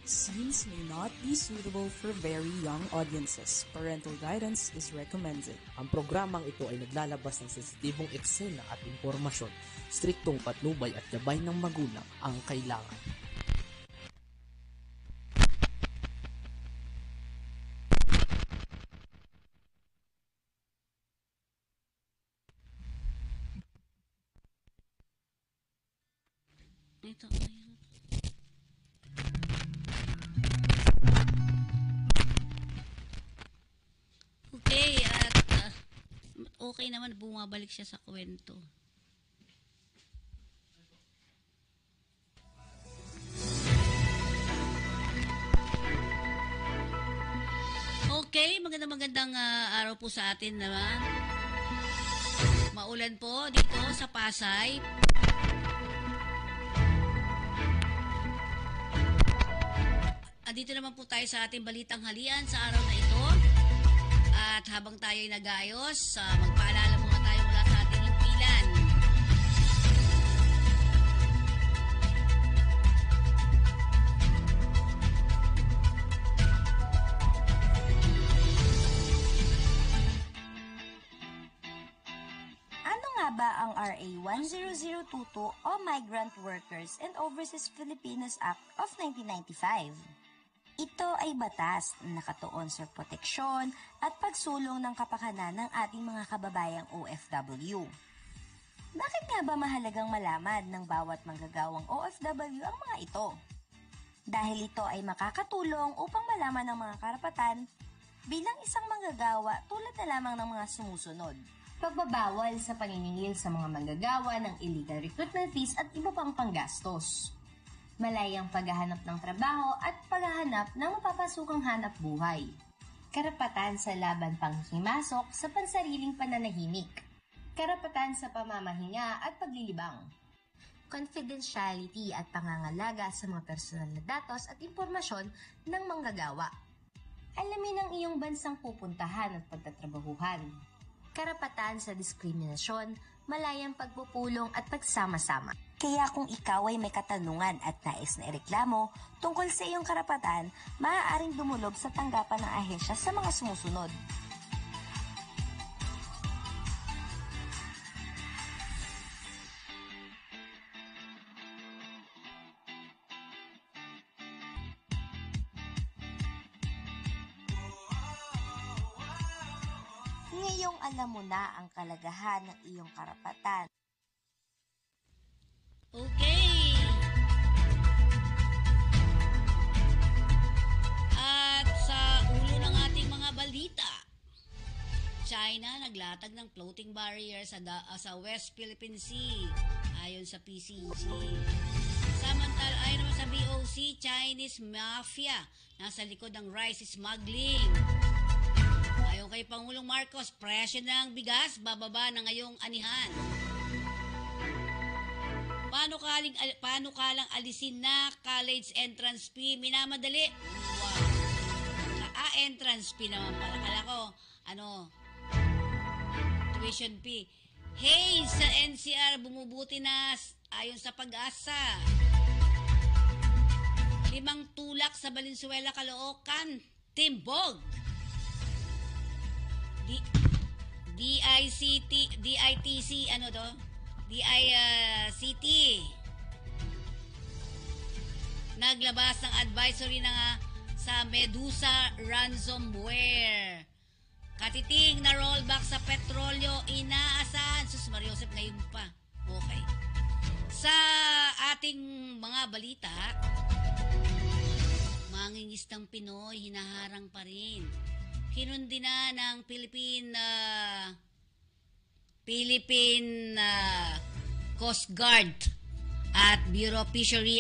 Scenes may not be suitable for very young audiences. Parental guidance is recommended. Ang programang ito ay naglalabas ng sensitibong eksena at impormasyon. Striktong patnubay at gabay ng magulang ang kailangan. Ito, ayan. Okay, at okay naman, bumabalik siya sa kwento. Okay, magandang araw po sa atin naman. Maulan po dito sa Pasay. Dito naman po tayo sa ating balitang halian sa araw na ito. At habang tayo ay nag-aayos, magpaalala muna tayo mula sa ating himpilan. Ano nga ba ang RA 10022 o Migrant Workers and Overseas Filipinos Act of 1995? Ito ay batas na nakatuon sa proteksyon at pagsulong ng kapakanan ng ating mga kababayang OFW. Bakit nga ba mahalagang malaman ng bawat manggagawang OFW ang mga ito? Dahil ito ay makakatulong upang malaman ang mga karapatan bilang isang manggagawa tulad na lamang ng mga sumusunod. Pagbabawal sa paniningil sa mga manggagawa ng illegal recruitment fees at iba pang panggastos. Malayang paghahanap ng trabaho at paghahanap ng mapapasukang hanap buhay. Karapatan sa laban panghimasok sa pansariling pananahimik. Karapatan sa pamamahinga at paglilibang. Confidentiality at pangangalaga sa mga personal na datos at impormasyon ng manggagawa. Alamin ang iyong bansang pupuntahan at pagtatrabahuhan. Karapatan sa diskriminasyon, malayang pagpupulong at pagsama-sama. Kaya kung ikaw ay may katanungan at nais na ireklamo tungkol sa iyong karapatan, maaaring dumulob sa tanggapan ng ahensya sa mga sumusunod. Ngayong alam mo na ang kalagahan ng iyong karapatan. Okay. At sa ulo ng ating mga balita, China naglatag ng floating barrier sa West Philippine Sea ayon sa PCG. Samantala, ayon naman sa BOC, Chinese mafia nasa likod ng rice smuggling. Ayon kay Pangulong Marcos, presyo ng bigas bababa na ngayong anihan. Paano kalang alisin na college entrance fee? Minamadali. Wow. Entrance fee naman pala. Kala ko, tuition fee. Hey, sa NCR, bumubuti na ayon sa Pag-asa. 5 tulak sa Valenzuela, Caloocan, Timbog. DITC, DICT naglabas ng advisory na sa Medusa ransomware. Katiting na rollback sa petrolyo inaasahan. Sus Mariosep, ngayon pa. Okay. Sa ating mga balita, mangingistang Pinoy hinaharang pa rin. Kinundi na ng Philippine Coast Guard at Bureau of Fishery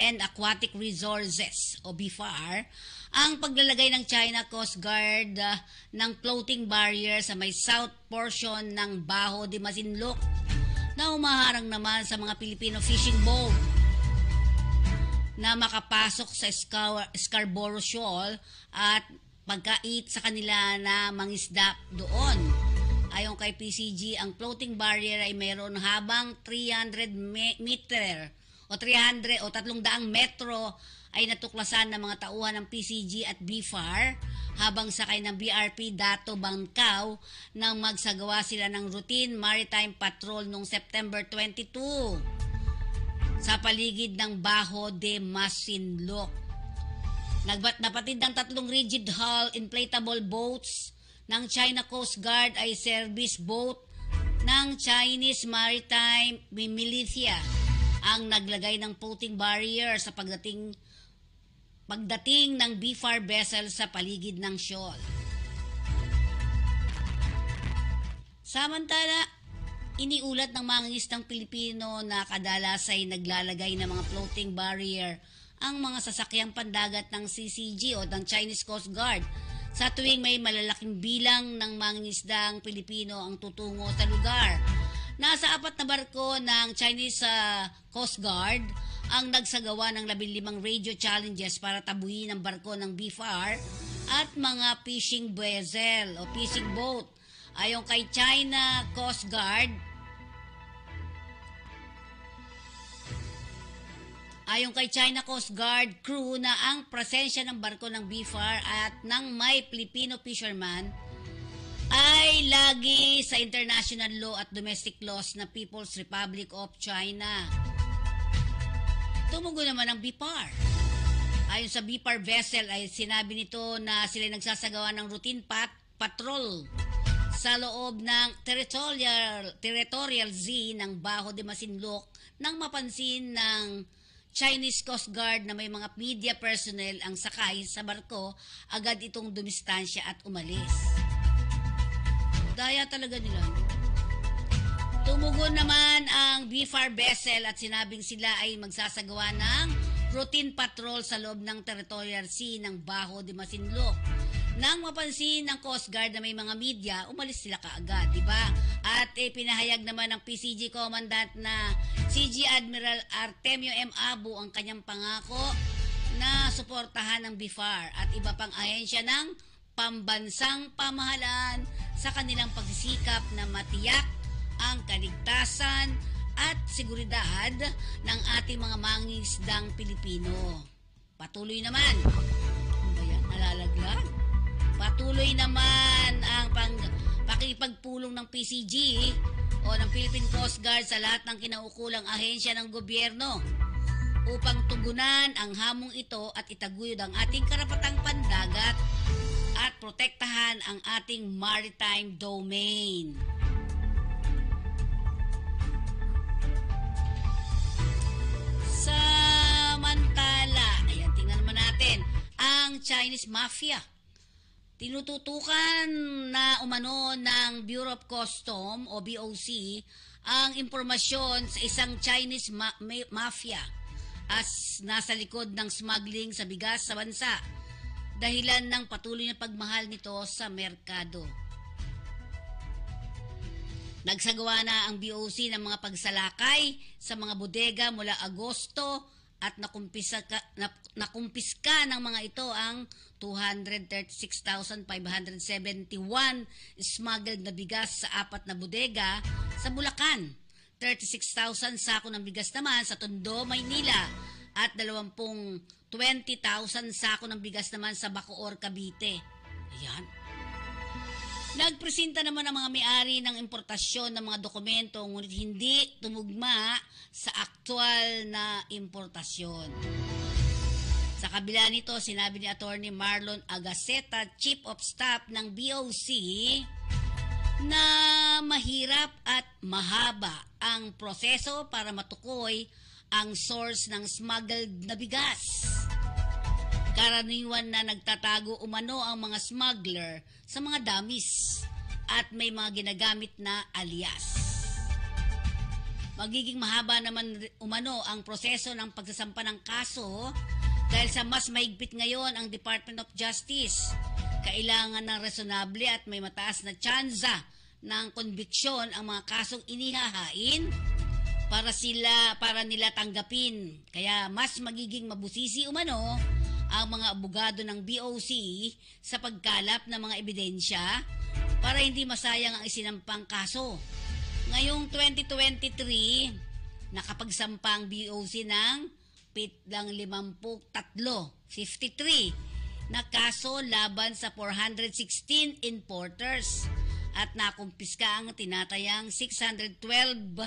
and Aquatic Resources o BFAR ang paglalagay ng China Coast Guard ng floating barrier sa may south portion ng Baho de Masinloc na umaharang naman sa mga Filipino fishing boat na makapasok sa Scarborough Shoal at pagkait sa kanila na mangisda doon. Ayon kay PCG, ang floating barrier ay mayroon habang 300 meter o 300 o 300 metro ay natuklasan ng mga tauhan ng PCG at BFAR habang sakay ng BRP Dato Bangkaw nang magsagawa sila ng routine maritime patrol noong September 22 sa paligid ng Bajo de Masinloc. Napatid ng 3 rigid hull inflatable boats ng China Coast Guard ay service boat ng Chinese Maritime Militia ang naglagay ng floating barrier sa pagdating ng BFAR vessel sa paligid ng shoal. Samantala, iniulat ng mga ngisdang Pilipino na kadalas ay naglalagay ng mga floating barrier ang mga sasakyang pandagat ng CCG o ng Chinese Coast Guard sa tuwing may malalaking bilang ng mga ngisdang Pilipino ang tutungo sa lugar. Nasa 4 na barko ng Chinese Coast Guard ang nagsagawa ng 15 radio challenges para tabuhin ang barko ng BFAR at mga fishing vessel o fishing boat. Ayon kay China Coast Guard, crew na ang presensya ng barko ng BFAR at ng may Filipino fisherman ay lagi sa international law at domestic laws na People's Republic of China. Tumugon naman ang BFAR. Ayon sa BFAR vessel ay sinabi nito na sila nagsasagawa ng routine patrol sa loob ng territorial sea ng Bajo de Masinloc nang mapansin ng Chinese Coast Guard na may mga media personnel ang sakay sa barko, agad itong dumistansya at umalis. Daya talaga nila. Tumugon naman ang BFAR vessel at sinabing sila ay magsasagawa ng routine patrol sa loob ng territorial sea ng Bajo de Masinloc. Nang mapansin ng Coast Guard na may mga media, umalis sila kaagad, di ba? At pinahayag naman ng PCG Commandant na CG Admiral Artemio M. Abu ang kanyang pangako na suportahan ng BFAR at iba pang ahensya ng pambansang pamahalaan sa kanilang pagsisikap na matiyak ang kaligtasan at seguridad ng ating mga mangingisdang Pilipino. Patuloy naman. Ano ba yan? Nalalaglag? Patuloy naman ang pakipagpulong ng PCG o ng Philippine Coast Guard sa lahat ng kinaukulang ahensya ng gobyerno upang tugunan ang hamong ito at itaguyod ang ating karapatang pandagat at protektahan ang ating maritime domain. Samantala, ayan, tingnan naman natin ang Chinese Mafia. Tinututukan na umano ng Bureau of Custom o BOC ang impormasyon sa isang Chinese mafia as nasa likod ng smuggling sa bigas sa bansa dahilan ng patuloy na pagmahal nito sa merkado. Nagsagawa na ang BOC ng mga pagsalakay sa mga bodega mula Agosto at nakumpiska ng mga ito ang 236,571 smuggled na bigas sa 4 na bodega sa Bulacan, 36,000 sako ng bigas naman sa Tondo, Maynila at 20,000 sako ng bigas naman sa Bacoor, Cavite. Ayan. Nagpresenta naman ang mga may-ari ng importasyon ng mga dokumento ngunit hindi tumugma sa aktual na importasyon. Sa kabila nito, sinabi ni Attorney Marlon Agaseta, Chief of Staff ng BOC, na mahirap at mahaba ang proseso para matukoy ang source ng smuggled na bigas. Karaniwan na nagtatago umano ang mga smuggler sa mga dummies at may mga ginagamit na alias. Magiging mahaba naman umano ang proseso ng pagsasampa ng kaso dahil sa mas mahigpit ngayon ang Department of Justice. Kailangan ng resonable at may mataas na tsansa ng konbiksyon ang mga kasong inihahain para nila tanggapin. Kaya mas magiging mabusisi umano ang mga abogado ng BOC sa pagkalap ng mga ebidensya para hindi masayang ang isinampang kaso. Ngayong 2023, nakapagsampa ang BOC ng pitlang 53 na kaso laban sa 416 importers at nakumpiska ang tinatayang 612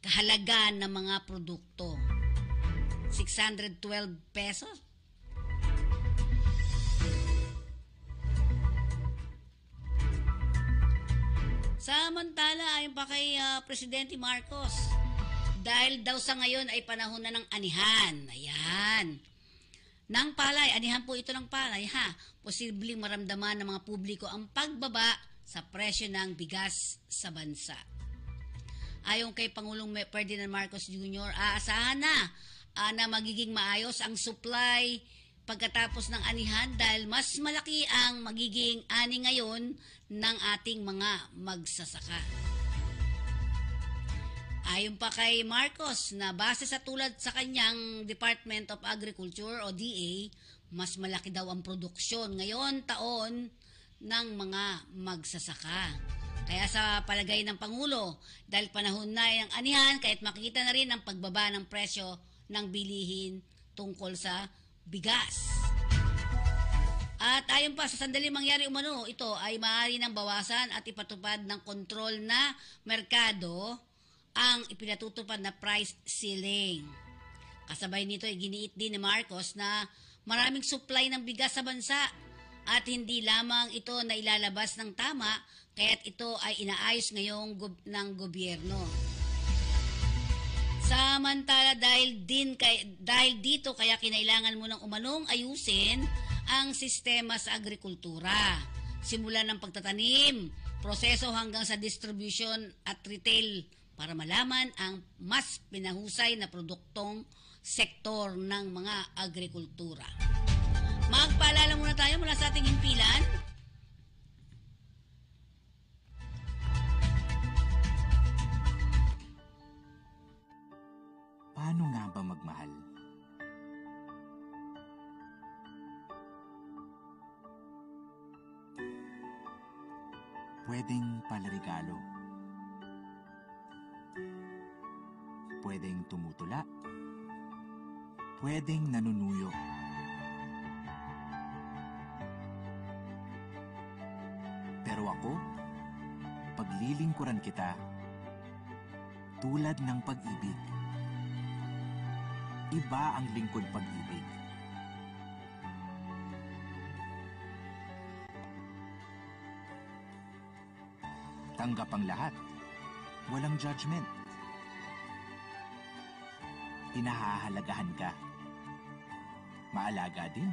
kahalaga ng mga produkto. 612 pesos? Samantala, ayon pa kay Presidente Marcos, dahil daw sa ngayon ay panahon na ng anihan. Ayan. Ng palay, anihan po ito ng palay ha. Posibleng maramdaman ng mga publiko ang pagbaba sa presyo ng bigas sa bansa. Ayon kay Pangulong Ferdinand Marcos Jr., aasahan na magiging maayos ang supply pagkatapos ng anihan dahil mas malaki ang magiging ani ngayon ng ating mga magsasaka. Ayon pa kay Marcos na base sa tulad sa kanyang Department of Agriculture o DA, mas malaki daw ang produksyon ngayon taon ng mga magsasaka. Kaya sa palagay ng Pangulo, dahil panahon na ng anihan, kahit makikita na rin ang pagbaba ng presyo ng bilihin tungkol sa bigas. At ayon pa sa sandali mangyari umano, ito ay maaari ng bawasan at ipatupad ng kontrol na merkado ang ipinatutupad na price ceiling. Kasabay nito ay giniit din ni Marcos na maraming supply ng bigas sa bansa at hindi lamang ito na ilalabas ng tama kaya't ito ay inaayos ngayong ng gobyerno. Samantala dahil dito kaya kinailangan mo ng umanong ayusin ang sistema sa agrikultura. Simula ng pagtatanim, proseso hanggang sa distribution at retail para malaman ang mas pinahusay na produktong sektor ng mga agrikultura. Magpaalala muna tayo mula sa ating himpilan. Paano nga ba magmahal? Pwedeng palarigalo. Pwedeng tumutula. Pwedeng nanunuyo. Pero ako, paglilingkuran kita tulad ng pag-ibig. Iba ang lingkod pag-ibig. Tanggap ang lahat. Walang judgment. Pinahahalagahan ka. Maalaga din.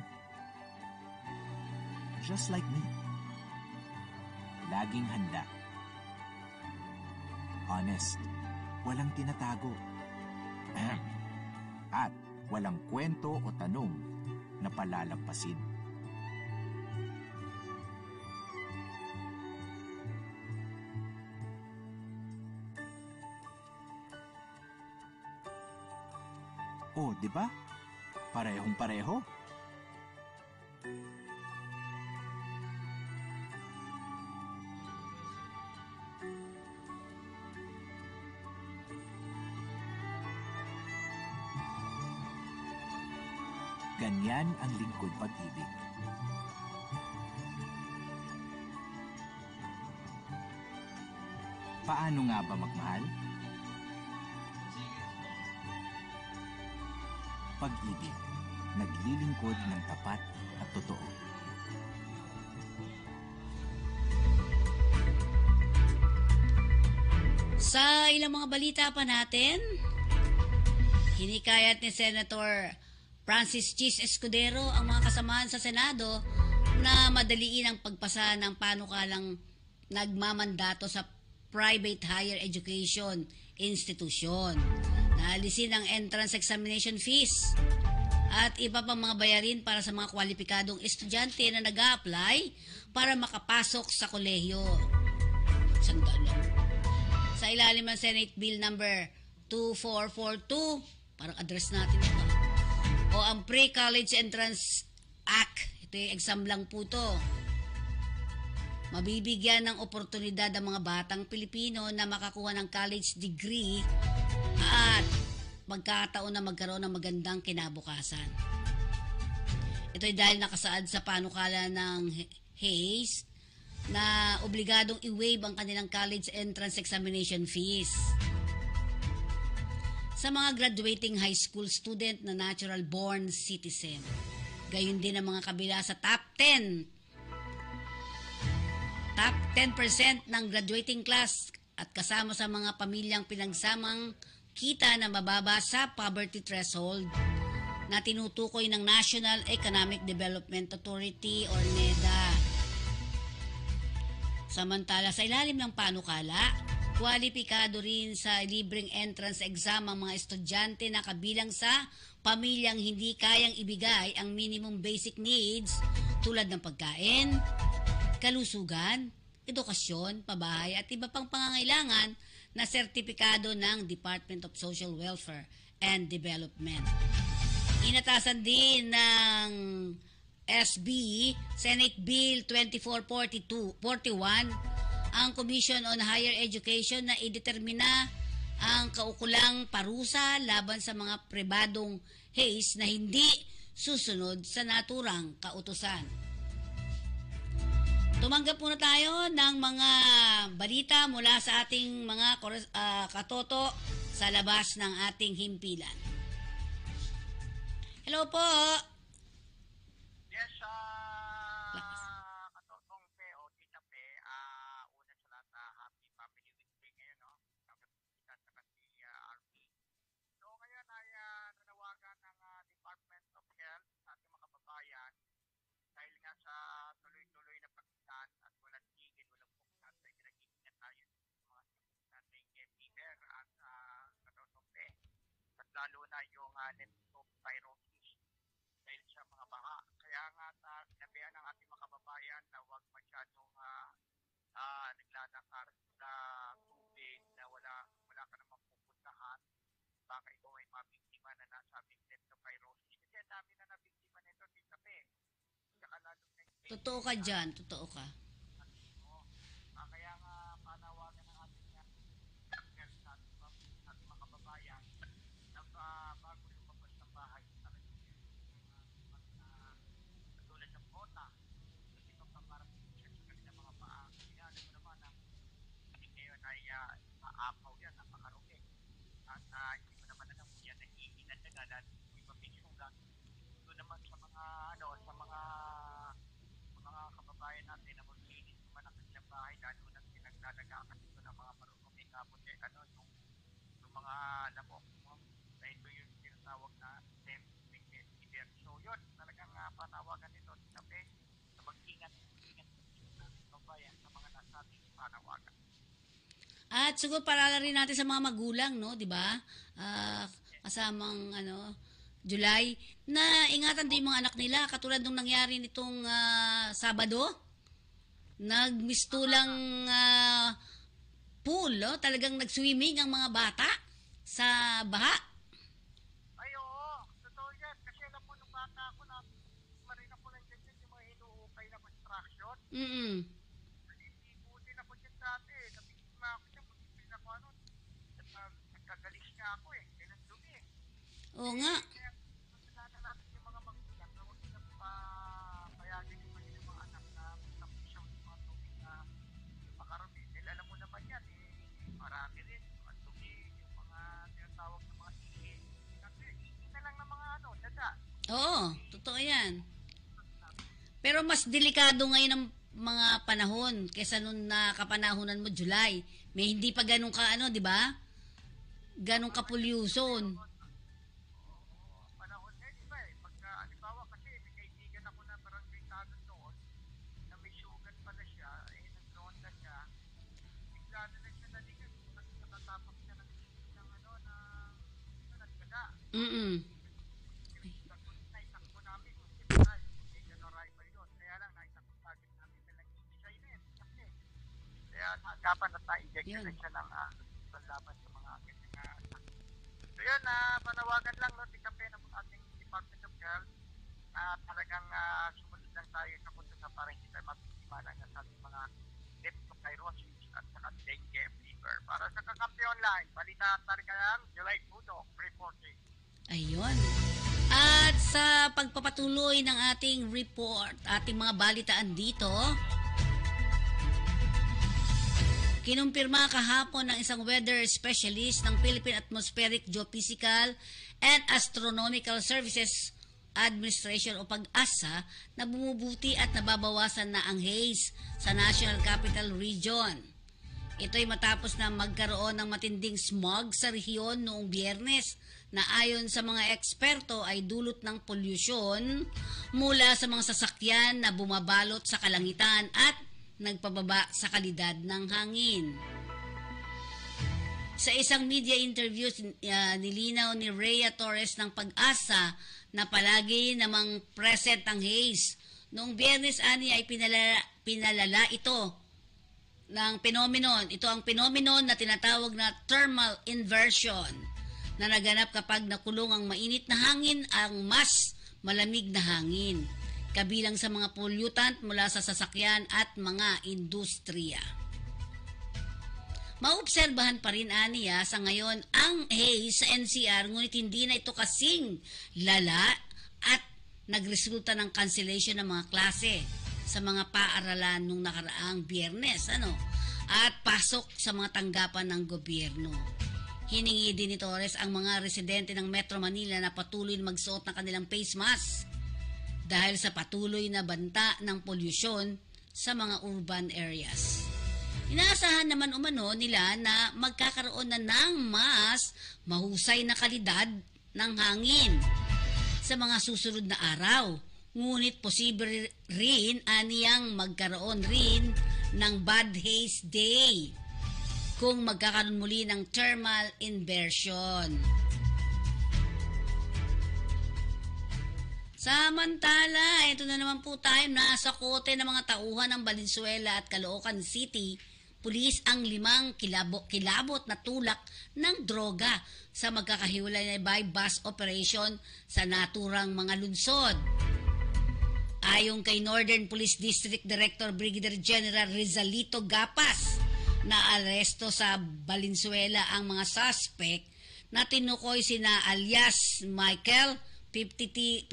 Just like me. Laging handa. Honest. Walang tinatago. At walang kwento o tanong na palalampasin. Oh, di ba? Parehong pareho. Ganyan ang lingkod pag-ibig. Paano nga ba magmahal? Pag-ibig, naglilingkod ng tapat at totoo. Sa ilang mga balita pa natin, hinikayat ni Senator Francis Chis Escudero ang mga kasamahan sa Senado na madaliin ang pagpasa ng panukalang nagmamandato sa private higher education institution. Naalisin ang entrance examination fees at iba pang mga bayarin para sa mga kwalipikadong estudyante na nag-a-apply para makapasok sa kolehiyo. Sandali lang. Sa ilalim ng Senate Bill number 2442, parang address natin ito, o ang Pre-College Entrance Act. Ito yung exam lang po to. Mabibigyan ng oportunidad ang mga batang Pilipino na makakuha ng college degree pagkataon na magkaroon ng magandang kinabukasan. Ito ay dahil nakasaad sa panukala ng Hayes na obligadong i-waive ang kanilang college entrance examination fees sa mga graduating high school student na natural-born citizen. Gayon din ang mga kabila sa top 10% ng graduating class at kasama sa mga pamilyang pinagsamang kita na mababa sa poverty threshold na tinutukoy ng National Economic Development Authority or NEDA. Samantala, sa ilalim ng panukala, kwalipikado rin sa libreng entrance exam ang mga estudyante na kabilang sa pamilyang hindi kayang ibigay ang minimum basic needs tulad ng pagkain, kalusugan, edukasyon, pabahay at iba pang pangangailangan na sertipikado ng Department of Social Welfare and Development. Inatasan din ng SB Senate Bill 2441 ang Commission on Higher Education na idetermina ang kaukulang parusa laban sa mga pribadong Hayes na hindi susunod sa naturang kautusan. Tumanggap muna tayo ng mga balita mula sa ating mga katoto sa labas ng ating himpilan. Hello po! Yes, katotong pe o tita pe, una sa lahat, happy Family Week Day ngayon, no? Kita sa kasi RP. So ngayon ay nanawagan ng Department of Health sa ating mga kababayan dahil nga sa tuloy-tuloy na pagkitan at walang tigil, walang puksan, ay nag-iingat tayo sa mga nating fever at katotong pe. At lalo na yung leptospirosis dahil sa mga baha. Kaya nga sinabihan ng ating mga kababayan na huwag masyadong naglalakar sa tubig na wala ka namang pupuntahan. Baka ikaw ay mabiktima na nasabing leptospirosis. Kasi ang dami na nabiktima nito dito pe. Totoo ka dyan, totoo ka. Kaya nga panawagan ng ating mga kababayan na bago lumabas ng bahay tulad ng kota kasi pagpaparating siya sa kanilang mga paa. Kaya alam mo naman na ngayon ay maapaw yan, napakarumi. At hindi mo naman alam kung yan nag-iinan na galan may mabisugan. Ito naman sa mga kababayan natin na maglinis naman ang kanilang bahay lalo na pinaglalagaan ito ng mga marunong kapot yung mga lamok dahil ito yung tinatawag na temperature. So yun, talagang panawagan nito sinabi na mag-ingat sa kababayan sa mga nasabing panawagan. At siguro para rin natin sa mga magulang, no, 'di ba? Kasamang July na ingatan din yung mga anak nila katulad nung nangyari nitong Sabado. Nagmistulang pool, no? Talagang nag-swimming ang mga bata sa baha. Ay, oo. Totoo yan. Kasi alam mo, nung bata ako na marina ko lang dyan yung mga hinuukay na construction. Nalibutin ako dyan dati. Nabiktima ako dyan. Nabiktima ako nagkagalis nga ako eh. Kaya dumi eh. Oo nga. Kaya masalanan natin yung mga magulang na huwag silang payagin yung mga anak na napisyaw yung mga tubig na makarami. Dahil alam mo naman yan marami rin. Ang dumi, yung mga tinatawag ng mga ihi. Kasi ihi na lang ng mga daga. Oo, totoo yan. Pero mas delikado ngayon ang mga panahon kaysa nung nakapanahonan mo July. May hindi pa ganun ka di ba? Ganun ka pollution. Panahon na di ba pagka halimbawa kasi may kaibigan ako na parang kaibigan doon na may sugat pala siya nag-roon na siya bigla na siya naligas nakatapak siya ng nagdaga naitakbo namin kung gano'n pa yun kaya lang naitakbo target namin na nag-iisay na yun kaya dapat na ta-injection na siya ng panlaban sa mga akin so yun, panawagan lang no, tikape ng ating Department of Health talagang sumunod lang tayo sa punto sa para hindi tayo mabiktima lang sa ating mga leptospirosis at saka dengue fever. Para sa Kakampi Online, balita talaga ng July 2, reporting. Ayun. At sa pagpapatuloy ng ating report, ating mga balitaan dito, kinumpirma kahapon ng isang weather specialist ng Philippine Atmospheric Geophysical and Astronomical Services Administration o PAGASA na bumubuti at nababawasan na ang haze sa National Capital Region. Ito'y matapos na magkaroon ng matinding smog sa rehiyon noong Biyernes na ayon sa mga eksperto ay dulot ng polusyon mula sa mga sasakyan na bumabalot sa kalangitan at nagpababa sa kalidad ng hangin. Sa isang media interview, nilinaw ni Rhea Torres ng PAGASA na palagi namang present ang haze. Noong Biyernes ani ay pinalala ito ng phenomenon. Ito ang phenomenon na tinatawag na thermal inversion na naganap kapag nakulong ang mainit na hangin ang mas malamig na hangin, kabilang sa mga pollutant mula sa sasakyan at mga industriya. Maobserbahan pa rin aniya sa ngayon ang haze sa NCR ngunit hindi na ito kasing lala at nagresulta ng cancellation ng mga klase sa mga paaralan nung nakaraang Biyernes at pasok sa mga tanggapan ng gobyerno. Hiningi din ni Torres ang mga residente ng Metro Manila na patuloy na magsuot ng kanilang face mask dahil sa patuloy na banta ng polusyon sa mga urban areas. Inaasahan naman umano nila na magkakaroon na ng mas mahusay na kalidad ng hangin sa mga susunod na araw. Ngunit posible rin aniyang magkaroon rin ng bad haze day kung magkakaroon muli ng thermal inversion. Samantala, ito na naman po tayo, nasa kote ng mga tauhan ng Valenzuela at Caloocan City, pulis ang 5 kilabot na tulak ng droga sa magkakahiwalay na buy-bust operation sa naturang mga lungsod. Ayon kay Northern Police District Director Brigadier General Rizalito Gapas, na aresto sa Valenzuela ang mga suspect na tinukoy sina alias Michael, 50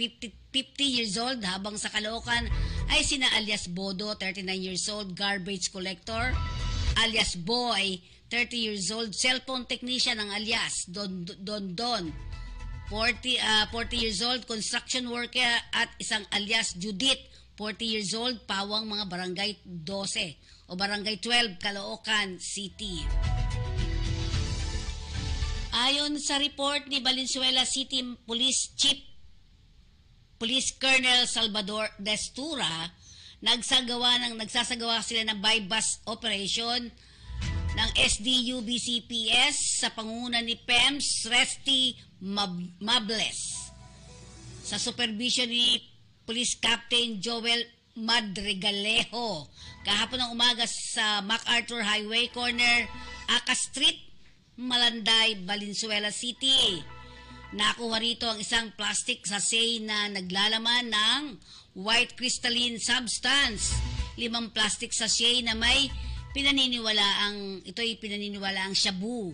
years old, habang sa Caloocan ay sina alias Bodo, 39 years old, garbage collector, alias Boy, 30 years old, cellphone technician ang alias Don 40 years old, construction worker, at isang alias Judith, 40 years old, pawang mga barangay 12 o barangay 12, Caloocan City. Ayon sa report ni Valenzuela City Police Chief Police Colonel Salvador Destura, nagsasagawa sila ng buy-bust operation ng SDU-BCPS sa pangunguna ni PEMS Resty Mables sa supervision ni Police Captain Joel Madrigalejo kahapon ng umaga sa MacArthur Highway corner Aka Street, Malanday, Valenzuela City. Nakuha rito ang isang plastic sachet na naglalaman ng white crystalline substance. 5 plastic sachet na may ito'y pinaniniwalaang shabu.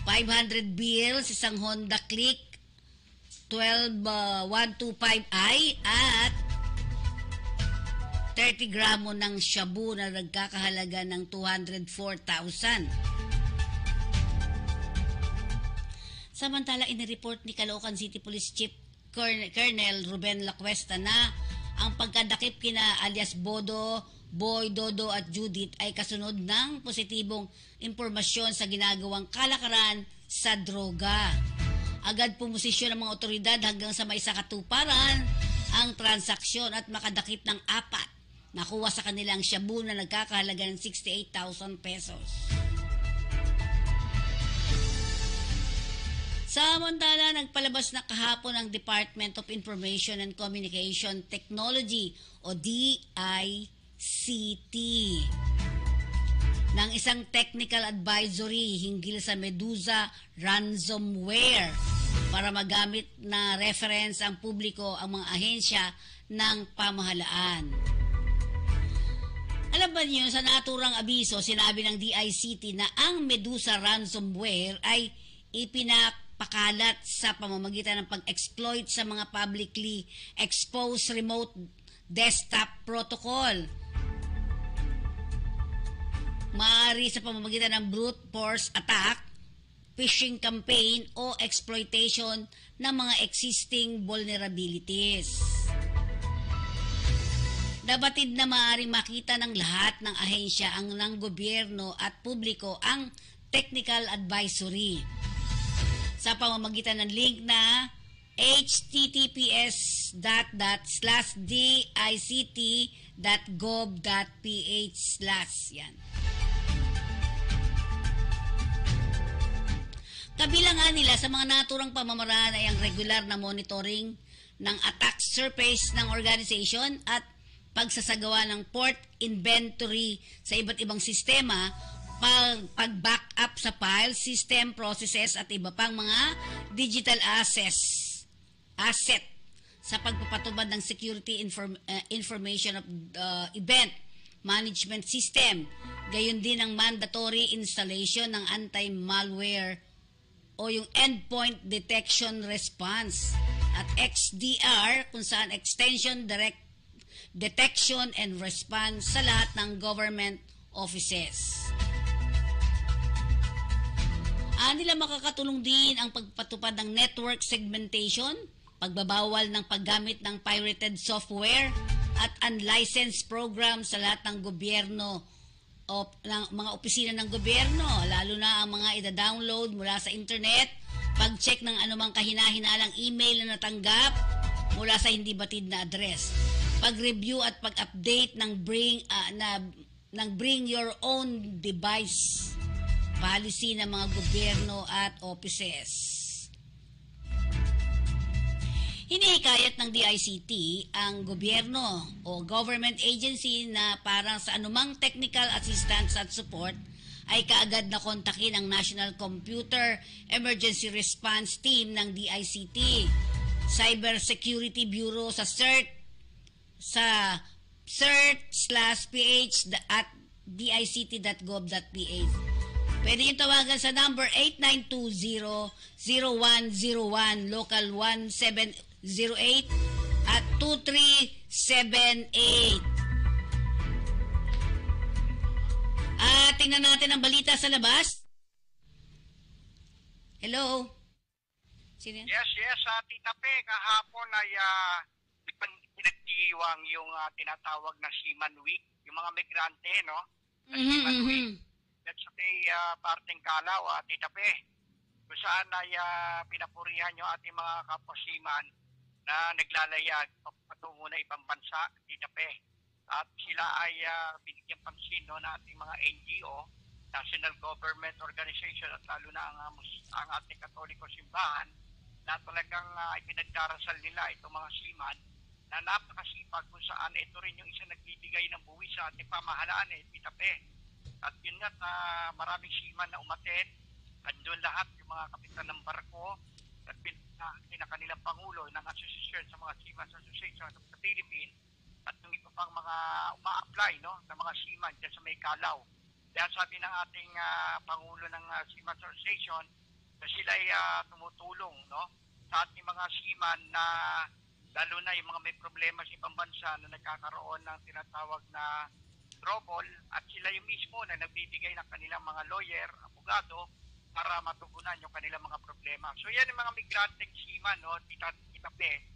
500 bills, isang Honda Click 12125i at 30 gramo ng shabu na nagkakahalaga ng 204,000. Samantala, inireport ni Caloocan City Police Chief Colonel Ruben Lacuesta na ang pagkadakip kina alias Bodo, Boy, Dodo at Judith ay kasunod ng positibong impormasyon sa ginagawang kalakaran sa droga. Agad pumosisyon ng mga otoridad hanggang sa may sakatuparan ang transaksyon at makadakip ng 4. Nakuha sa kanilang shabu na nagkakahalaga ng 68,000 pesos. Samantala, nagpalabas na kahapon ang Department of Information and Communication Technology o DICT ng isang technical advisory hinggil sa Medusa ransomware para magamit na reference ang publiko ang mga ahensya ng pamahalaan. Alam ba niyo, sa naturang abiso, sinabi ng DICT na ang Medusa ransomware ay pakalat sa pamamagitan ng pag-exploit sa mga publicly exposed remote desktop protocol. Maaari sa pamamagitan ng brute force attack, phishing campaign o exploitation ng mga existing vulnerabilities. Nabatid na maaaring makita ng lahat ng ahensya ng gobyerno at publiko ang technical advisory sa pamamagitan ng link na https://dict.gov.ph/ yan. Kabilang nga nila sa mga naturang pamamaraan ay ang regular na monitoring ng attack surface ng organization at pagsasagawa ng port inventory sa iba't ibang sistema, pag-backup sa file system processes at iba pang mga digital asset sa pagpapatubad ng security information of event management system. Gayon din ang mandatory installation ng anti-malware o yung endpoint detection response at XDR, kung saan extension direct detection and response sa lahat ng government offices. Nila makakatulong din ang pagpatupad ng network segmentation, pagbabawal ng paggamit ng pirated software at unlicensed program sa lahat ng gobyerno o ng mga opisina ng gobyerno, lalo na ang mga ida-download mula sa internet, pag-check ng anumang kahina-hinalang email na natanggap mula sa hindi batid na address, pag-review at pag-update ng bring your own device policy ng mga gobyerno at offices. Hinihikayat ng DICT ang gobyerno o government agency na parang sa anumang technical assistance at support ay kaagad na kontakin ang National Computer Emergency Response Team ng DICT, Cyber Security Bureau sa cert/ph at dict.gov.ph. Pwede yung tawagan sa number 8920-0101, local 1708 at 2378. Tingnan natin ang balita sa labas. Hello? Sino yan? Yes, Tita Pe, kahapon ay pinagdiwang yung tinatawag na Seaman Week, yung mga migrante, no? Seaman Week. That's okay, parteng Kalaw, Tita Pe, kung saan ay pinapurihan yung ating mga kapwa-seaman na naglalayag patungo na ibang bansa, Tita Pe. At sila ay binigyan pansin no, na ating mga NGO, National Government Organization at lalo na ang ating Katoliko Simbahan na talagang ipinagdarasal nila itong mga seaman na napakasipag kung saan ito rin yung isa nagbibigay ng buwis sa ating pamahalaan, Tita Pe. At yun nga, maraming seaman na umaten, andun lahat yung mga kapitan ng barko, at pinakanilang Pangulo ng Association sa mga Seaman's Association of the Philippines, at yung iba pang mga uma-apply no, ng mga seaman dyan sa may Kalaw. Kaya sabi ng ating Pangulo ng Seaman's Association na sila ay tumutulong no, sa ating mga seaman na lalo na yung mga may problema sa ibang bansa na nagkakaroon ng tinatawag na trouble at sila yung mismo na nagbibigay ng kanilang mga lawyer, abogado para matugunan yung kanilang mga problema. So yan yung mga migranteng seaman, no, Tita Pe,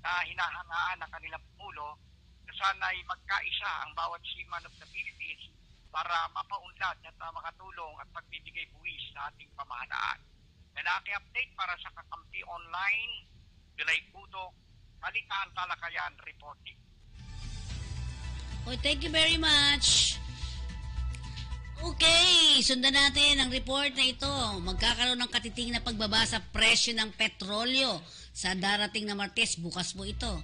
na hinahangaan ng kanilang Pangulo na sana'y magkaisa ang bawat seaman of the Philippines para mapaunlad at makatulong at pagbibigay buwis sa ating pamahalaan. Lalaki update para sa Kakampi Online, Bilay Puto, Balitaan Talakayan Reporting. Oh, thank you very much. Okay, sundan natin ang report na ito. Magkakaroon ng katiting na pagbaba sa presyo ng petrolyo sa darating na Martes. Bukas po ito.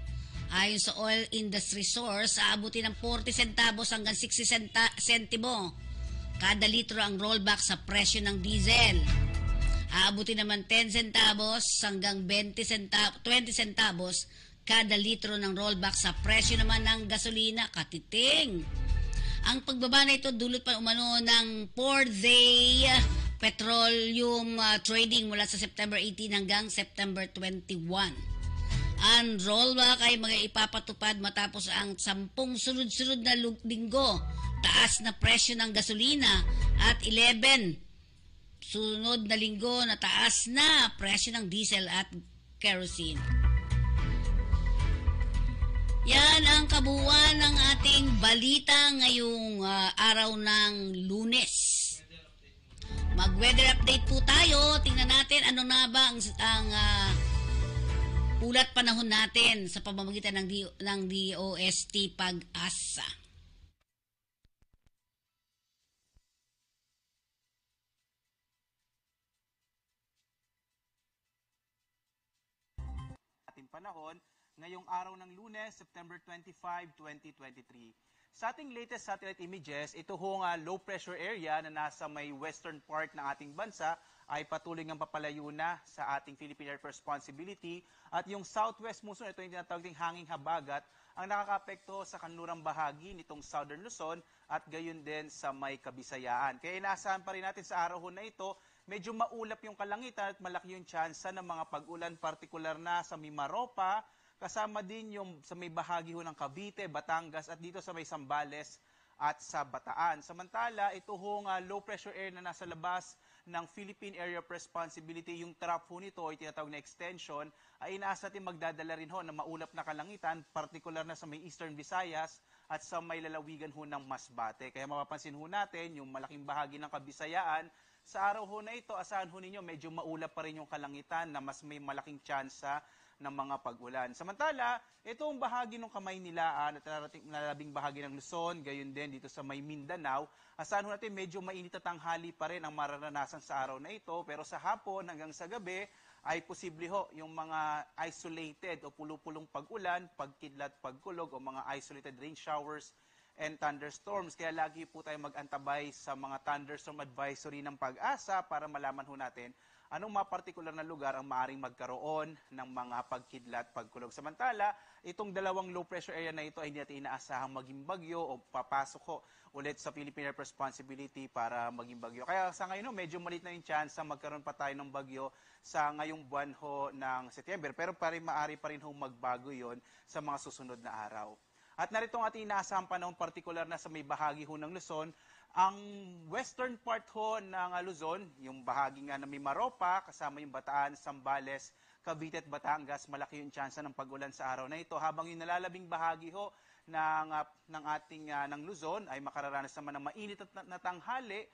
Ayon sa Oil Industry Source, aabutin ng 40 centavos hanggang 60 sentimo kada litro ang rollback sa presyo ng diesel. Aabutin naman 10 centavos hanggang 20 centavos kada litro ng rollback sa presyo naman ng gasolina. Katiting. Ang pagbaba na ito dulot pa umano ng 4-day petroleum trading mula sa September 18 hanggang September 21. Ang rollback ay mga ipapatupad matapos ang 10 sunod-sunod na linggo. Taas na presyo ng gasolina at 11 sunod na linggo na taas na presyo ng diesel at kerosene. Yan ang kabuuan ng ating balita ngayong araw ng Lunes. Mag-weather update po tayo. Tingnan natin ano na ba ang ulat panahon natin sa pamamagitan ng DOST Pag-asa. Ating panahon ngayong araw ng Lunes, September 25, 2023. Sa ating latest satellite images, ito hong low pressure area na nasa may western part ng ating bansa ay patuloy ng papalayo na sa ating Philippine Area of Responsibility at yung southwest monsoon, ito yung tinatawag ding hanging habagat, ang nakakapekto sa kanlurang bahagi nitong Southern Luzon at gayon din sa may Kabisayaan. Kaya inaasahan pa rin natin sa araw na ito, medyo maulap yung kalangitan at malaki yung tsansa ng mga pag-ulan, partikular na sa Mimaropa, kasama din yung sa may bahagi ho ng Cavite, Batangas at dito sa may Zambales at sa Bataan. Samantala, ito hong low pressure area na nasa labas ng Philippine Area of Responsibility, yung trough ho nito ay tinatawag na extension, ay inaasa natin magdadala rin ho ng maulap na kalangitan, partikular na sa may Eastern Visayas at sa may lalawigan ho ng Masbate. Kaya mapapansin ho natin yung malaking bahagi ng Kabisayaan, sa araw ho na ito, asahan ho ninyo medyo maulap pa rin yung kalangitan na mas may malaking tsansa ng mga pag-ulan. Samantala, itong bahagi ng Kamaynilaan at nalabing bahagi ng Luzon, gayon din dito sa may Mindanao, asahan natin medyo mainit at tanghali pa rin ang mararanasan sa araw na ito, pero sa hapon hanggang sa gabi ay posible ho yung mga isolated o pulupulong pag-ulan, pagkidlat, pagkulog o mga isolated rain showers and thunderstorms. Kaya lagi po tayo mag-antabay sa mga thunderstorm advisory ng Pag-asa para malaman ho natin anong mga partikular na lugar ang maaaring magkaroon ng mga pagkidlat, pagkulog. Samantala, itong dalawang low pressure area na ito ay hindi natin inaasahang maging bagyo o papasok ho ulit sa Philippine Area of Responsibility para maging bagyo. Kaya sa ngayon, medyo maliit na yung chance na magkaroon pa tayo ng bagyo sa ngayong buwan ho ng September. Pero maaari pa rin ho magbago yon sa mga susunod na araw. At narito ang ating inaasahang panahon partikular na sa may bahagi ho ng Luzon. Ang western part ho ng Luzon, yung bahagi nga na may Mimaropa, kasama yung Bataan, Zambales, Cavite at Batangas, malaki yung tsansa ng pag-ulan sa araw na ito. Habang yung nalalabing bahagi ho ng ating ng Luzon ay makararanas naman ng mainit na tanghali,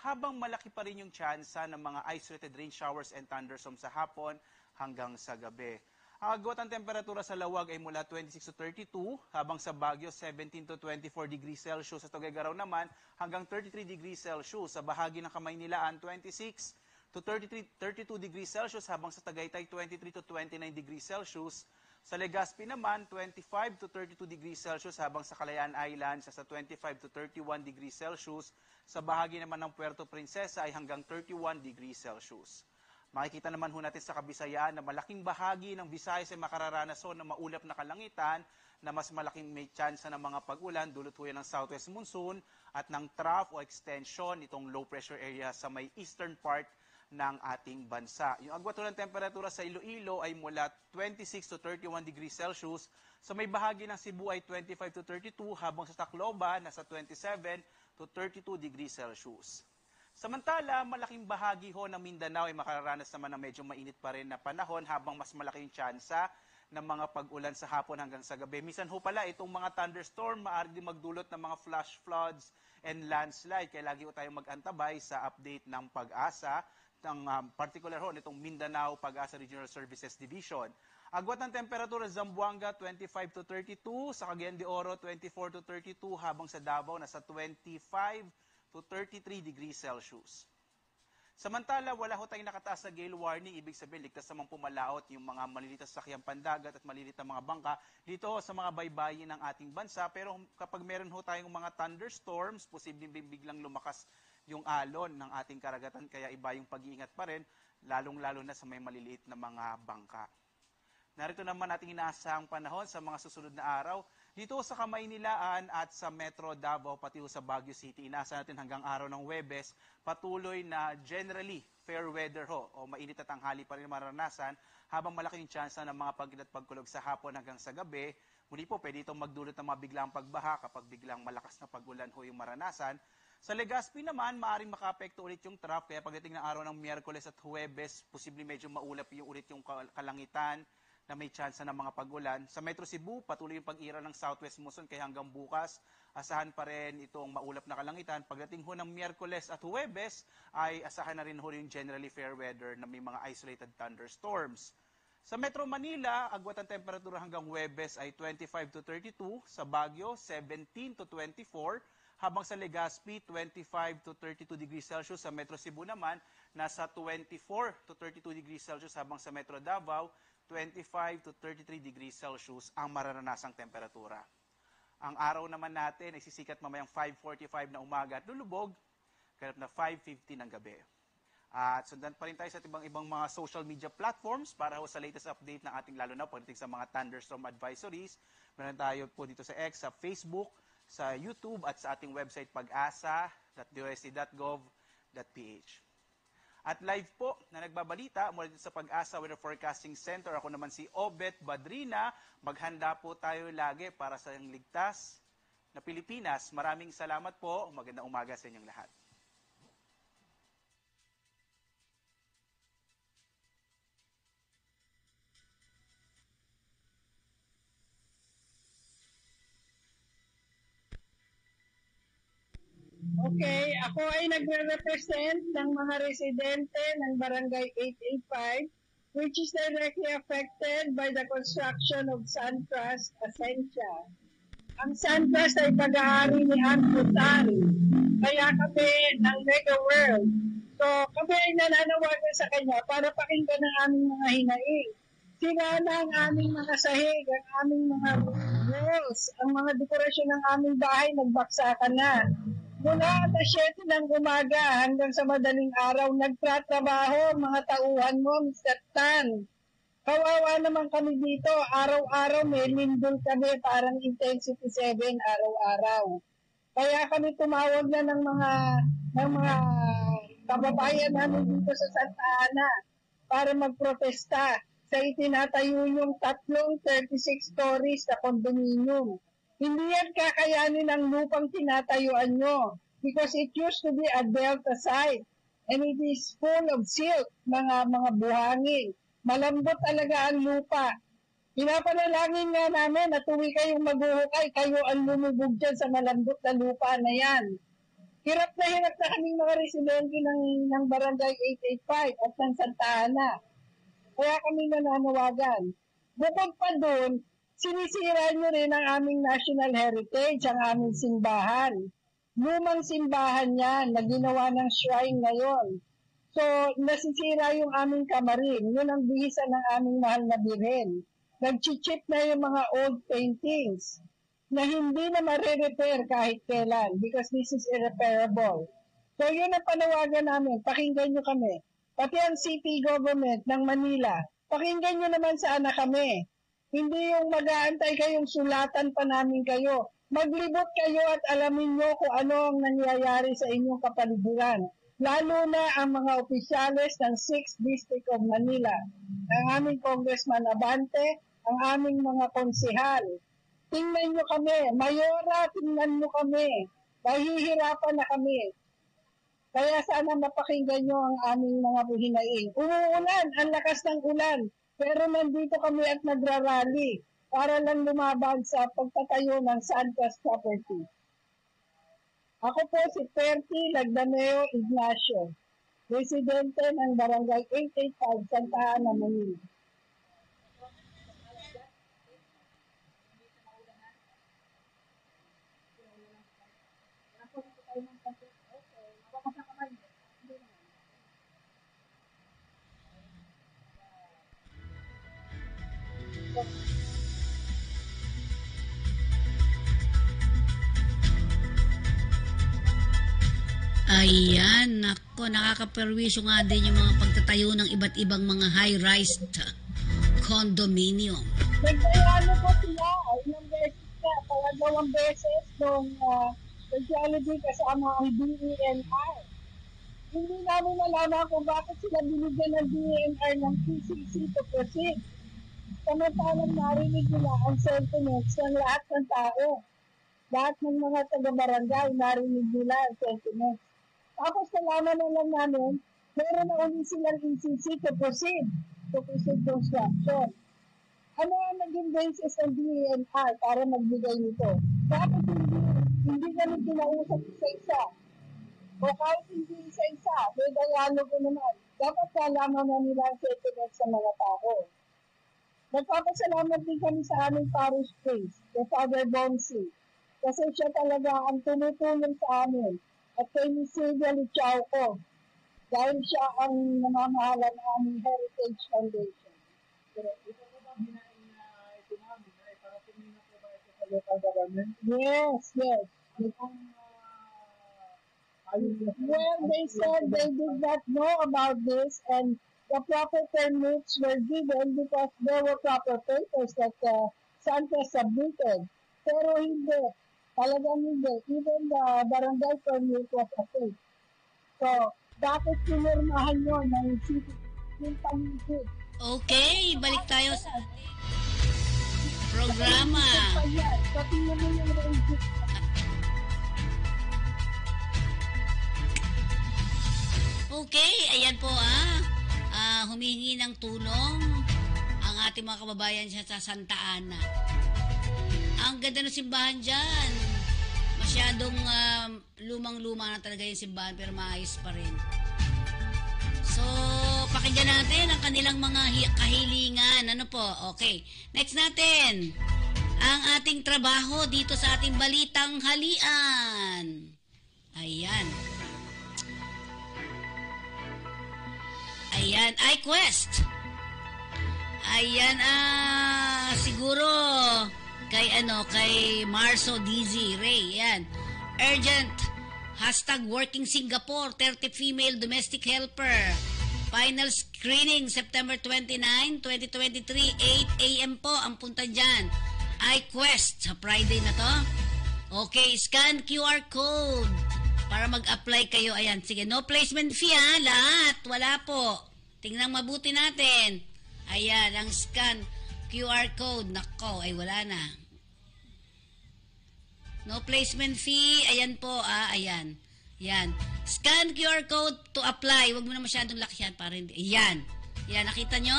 habang malaki pa rin yung tsansa ng mga isolated rain showers and thunderstorms sa hapon hanggang sa gabi. Ang agwat ng temperatura sa Lawag ay mula 26 to 32, habang sa Baguio 17 to 24 degrees Celsius. Sa Tuguegarao naman hanggang 33 degrees Celsius. Sa bahagi ng Kamaynilaan 26 to 32 degrees Celsius, habang sa Tagaytay 23 to 29 degrees Celsius. Sa Legazpi naman 25 to 32 degrees Celsius, habang sa Kalayaan Islands sa 25 to 31 degrees Celsius. Sa bahagi naman ng Puerto Princesa ay hanggang 31 degrees Celsius. Makikita naman ho natin sa Kabisayaan na malaking bahagi ng Visayas ay makararanas ho ng maulap na kalangitan na mas malaking may chance ng mga pag-ulan dulot ho yan ng southwest monsoon at ng trough o extension itong low pressure area sa may eastern part ng ating bansa. Yung agwat ng temperatura sa Iloilo ay mula 26 to 31 degrees Celsius. Sa may bahagi ng Cebu ay 25 to 32, habang sa Tacloban nasa 27 to 32 degrees Celsius. Samantala, malaking bahagi ho ng Mindanao ay makararanas naman ng medyo mainit pa rin na panahon habang mas malaki yung tsansa ng mga pag-ulan sa hapon hanggang sa gabi. Minsan ho pala itong mga thunderstorm maaari din magdulot ng mga flash floods and landslide. Kaya lagi ho tayong mag-antabay sa update ng Pag-asa, ng particular ho nitong Mindanao Pag-asa Regional Services Division. Agwat ng temperatura sa Zamboanga 25 to 32, sa Cagayan de Oro 24 to 32, habang sa Davao nasa 25 to 33 degrees Celsius. Samantala, wala ho tayong nakataas na gale warning, ibig sabihin ligtas namang pumalaot yung mga maliliit na sakyang pandagat at maliliit na mga bangka dito sa mga baybayin ng ating bansa. Pero kapag meron ho tayong mga thunderstorms, posibleng biglang lumakas yung alon ng ating karagatan, kaya iba yung pag-iingat pa rin, lalong-lalo na sa may maliliit na mga bangka. Narito naman ating inaasahang panahon sa mga susunod na araw. Dito sa Kamaynilaan at sa Metro Davao, pati sa Baguio City, inaasahan natin hanggang araw ng Huwebes, patuloy na generally fair weather o mainit at tanghali pa rin maranasan, habang malaking tsansa ng mga pagit at pagkulog sa hapon hanggang sa gabi. Muli po, pwede itong magdulot ng mga biglang pagbaha kapag biglang malakas na pag-ulan yung maranasan. Sa Legazpi naman, maaaring makaapekto ulit yung trough, kaya pagdating ng araw ng Miyerkules at Huwebes, posibleng medyo maulap yung ulit yung kalangitan na may tsansa ng mga pag-ulan. Sa Metro Cebu, patuloy yung pag-ira ng southwest monsoon, kaya hanggang bukas, asahan pa rin itong maulap na kalangitan. Pagdating ho ng Miyerkules at Huwebes, ay asahan na rin ho yung generally fair weather na may mga isolated thunderstorms. Sa Metro Manila, agwat ang temperatura hanggang Huwebes ay 25 to 32, sa Baguio 17 to 24, habang sa Legazpi 25 to 32 degrees Celsius, sa Metro Cebu naman nasa 24 to 32 degrees Celsius, habang sa Metro Davao 25 to 33 degrees Celsius ang mararanasang temperatura. Ang araw naman natin ay sisikat mamayang 5:45 na umaga at lulubog, ganap na 5:50 ng gabi. At sundan pa rin tayo sa ibang mga social media platforms para sa latest update ng ating lalo na pagdating sa mga thunderstorm advisories. Meron tayo po dito sa X, sa Facebook, sa YouTube at sa ating website pag-asa.DOST.gov.ph. At live po na nagbabalita mula dito sa Pag-asa Weather Forecasting Center. Ako naman si Obet Badrina. Maghanda po tayo lagi para sa ligtas na Pilipinas. Maraming salamat po. Magandang umaga sa inyong lahat. Okay, ako ay nagre-represent ng mga residente ng Barangay 885, which is directly affected by the construction of SunTrust Asensia. Ang SunTrust ay pag-aari ni Andrew Tan, kaya kami ng Mega World. So kami ay nananawagan sa kanya para pakinggan ang aming mga hinaing. Sira na ang aming mga sahig, ang aming mga walls, ang mga dekorasyon ng aming bahay nagbaksakan na. Mula alas 7 ng umaga hanggang sa madaling araw, nagtatrabaho mga tauhan mo, Mr. Tan. Kawawa naman kami dito, araw-araw may lindol kami, parang intensity 7 araw-araw. Kaya kami tumawag na ng mga kababayan namin dito sa Santa Ana para magprotesta sa itinatayo yung tatlong 36 stories na condominium. Hindi yan kakayanin ng lupang tinatayuan nyo because it used to be a delta site and it is full of silt, mga buhangin. Malambot talaga ang lupa. Pinapanalangin nga namin na tuwi kayong maghuhukay, kayo ang lumubog dyan sa malambot na lupa na yan. Hirap na kaming mga residente ng Barangay 885 at ng Santa Ana. Kaya kami nananawagan. Bukod pa doon, sinisira nyo rin ang aming national heritage, ang aming simbahan. Lumang simbahan yan na ginawa ng shrine ngayon. So, nasisira yung aming kamarin. Yun ang bihisa ng aming mahal na birhen. Nag-chip na yung mga old paintings na hindi na mare-repair kahit kailan because this is irreparable. So, yun ang panawagan namin. Pakinggan nyo kami. Pati ang city government ng Manila, pakinggan nyo naman sana kami. Hindi yung mag-aantay kayong sulatan pa namin kayo. Maglibot kayo at alamin nyo kung ano ang nangyayari sa inyong kapaligiran. Lalo na ang mga opisyales ng 6th District of Manila. Ang aming Congressman Abante, ang aming mga konsihal. Tingnan nyo kami. Mayora, tingnan nyo kami. Mahihirapan na kami. Kaya sana mapakinggan nyo ang aming mga hinaing. Umuulan, ang lakas ng ulan. Pero nandito kami at nagrarally para lang lumabag sa pagtatayo ng SunTrust property. Ako po si Perty Lagdaneo Ignacio, residente ng Barangay 885, Santa Ana, Manila. Ayan, nako, nakakaperwisyo nga din yung mga pagtatayo ng iba't ibang mga high-rise condominium. Nagkayano ko sila, ilang beses na, dalawang beses nung sociology kasama ang DENR. Hindi namin malaman kung bakit sila binigyan ng DENR ng PCC to proceed. Samantalang narinig nila ang sentiments ng lahat ng tao. Lahat ng mga taga-barangay, narinig nila ang sentiments. Tapos nalaman na lang namin, meron na ulit silang ECC to proceed construction. Ano ang naging basis ng DENR para magbigay nito? Dapat hindi kami kinausap isa-isa. O kahit hindi isa-isa, may dialogo naman. Dapat kalaman na nila ang sentiments sa mga tao. Nagpapasalamat din kami sa aming parish priest, the Father Bonsi, kasi siya talaga ang tumutulong sa amin at kay Miss Silvia Luchauco dahil siya ang namamahala ng aming Heritage Foundation. Ito po ba binain na ito namin para tumina po ba ito sa local government? Yes. Well, they said they did not know about this and the proper permits were given because there were proper papers that Santa submitted. Pero hindi. Talagang hindi. Even the barangay permit was a fake. So, bakit pinirmahan yun ng city yung paligid? Okay, balik tayo sa ating programa. So, tingnan mo yung ranges. Okay, ayan po humihingi ng tulong ang ating mga kababayan sa Santa Ana. Ang ganda ng simbahan dyan. Masyadong lumang-luma na talaga yung simbahan pero maayos pa rin. So, pakinggan natin ang kanilang mga kahilingan. Ano po? Okay. Next natin, ang ating trabaho dito sa ating balitang halian. Ayan. Ayan, iQuest. Ayan, siguro kay Marso DZ Ray. Ayan. Urgent. #working Singapore, 30 female domestic helper. Final screening, September 29, 2023, 8 a.m. po ang punta dyan. iQuest, sa Friday na to. Okay, scan QR code para mag-apply kayo. Ayan, sige, no placement fee lahat. Wala po. Tingnan mabuti natin. Ayan, ang scan QR code. Nako, ay wala na. No placement fee. Ayan po, ayan. Yan. Scan QR code to apply. Huwag mo na masyadong lakihan para hindi. Ayan. Yan, nakita nyo?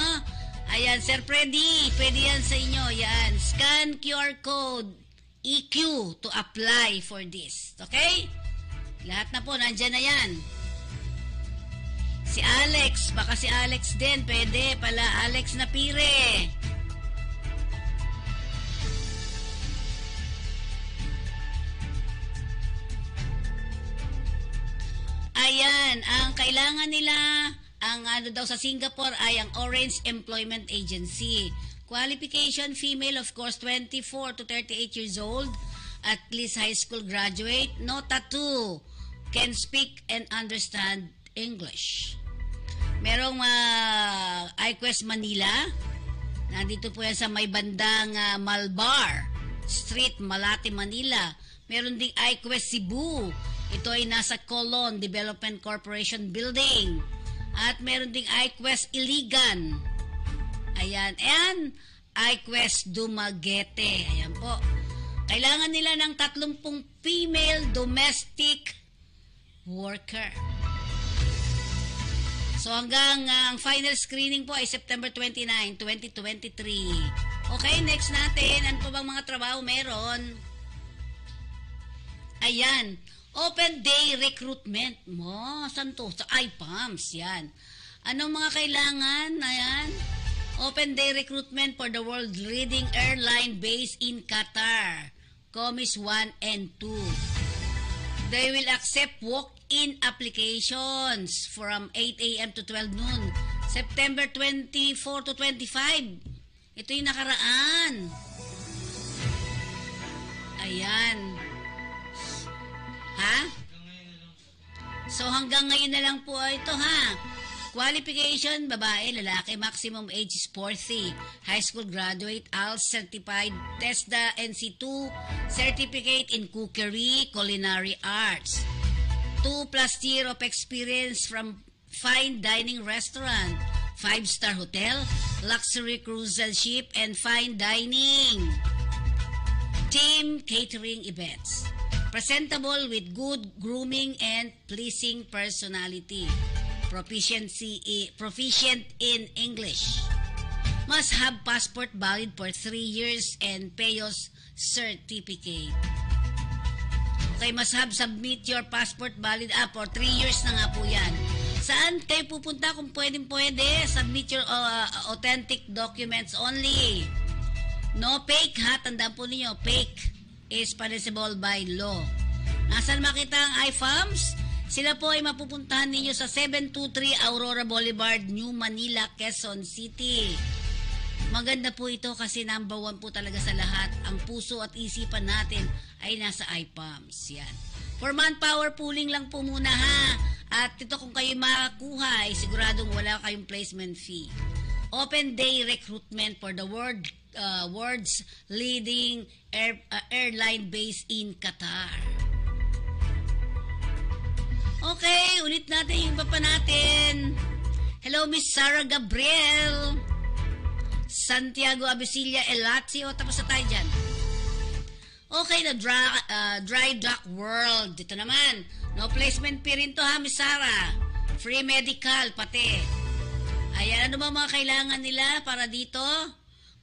Ayan, Sir Freddy. Pwede yan sa inyo. Yan. Scan QR code EQ to apply for this. Okay? Lahat na po, nandyan na yan. Si Alex, baka si Alex din, pwede pala, Alex Napire. Ayan, ang kailangan nila, ang daw sa Singapore ay ang Orange Employment Agency. Qualification, female of course, 24 to 38 years old, at least high school graduate, no tattoo, can speak and understand English. Merong iQuest Manila. Nandito po yan sa may bandang Malbar Street, Malate, Manila. Meron ding iQuest Cebu. Ito ay nasa Colon Development Corporation Building. At meron ding iQuest Iligan. Ayan. And iQuest Dumaguete. Ayan po. Kailangan nila ng 30 female domestic worker. So hanggang ang final screening po ay September 29, 2023. Okay, next natin. Ano pa bang mga trabaho meron? Ayan. Open Day Recruitment. Saan to? Sa IPAMS. Yan. Anong mga kailangan? Ayan. Open Day Recruitment for the world leading airline based in Qatar. Comis 1 and 2. They will accept walk-in applications from 8 a.m. to 12 noon. September 24 to 25. Ito yung nakaraan. Ayan. Ha? So hanggang ngayon na lang po ito ha. Qualification, babae, lalaki, maximum age is 40. High school graduate, ALS certified, TESDA NC2, certificate in cookery, culinary arts. 2+ year of experience from fine dining restaurant, 5-star hotel, luxury cruise ship, and fine dining. Team catering events. Presentable with good grooming and pleasing personality. Proficient in English. Must have passport valid for 3 years and PEOS certificate. Okay, must have submit your passport valid for 3 years na nga po yan. Saan kayo pupunta kung pwede? Submit your authentic documents only. No fake ha, tandaan po ninyo, fake is punishable by law. Nasaan makita ang IFAMS? Sila po ay mapupuntahan ninyo sa 723 Aurora Boulevard, New Manila, Quezon City. Maganda po ito kasi number 1 po talaga sa lahat. Ang puso at isipan natin ay nasa IFAMS. Yan. For manpower pooling lang po muna ha. At ito kung kayo makakuha ay siguradong wala kayong placement fee. Open day recruitment for the world's leading airline based in Qatar. Okay, ulit natin yung papa natin. Hello, Miss Sarah Gabriel. Santiago Abisilia Elatio. Tapos na tayo dyan. Okay, the dry dock world. Dito naman. No placement fee rin to ha, Miss Sarah. Free medical pati. Ayan, ano ba mga kailangan nila para dito?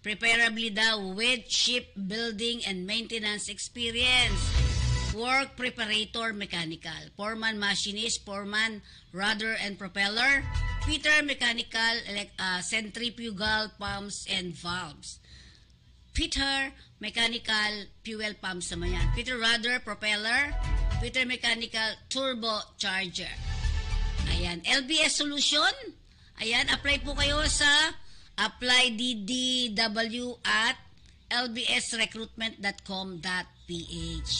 Preferably daw with shipbuilding and maintenance experience. Work preparator mechanical, foreman machinist, foreman rudder and propeller, fitter mechanical, centrifugal pumps and valves, fitter mechanical fuel pumps naman yan, fitter rudder, propeller, fitter mechanical turbocharger. Ayan, LBS solution. Ayan, apply po kayo sa applyddw at lbsrecruitment.com.ph.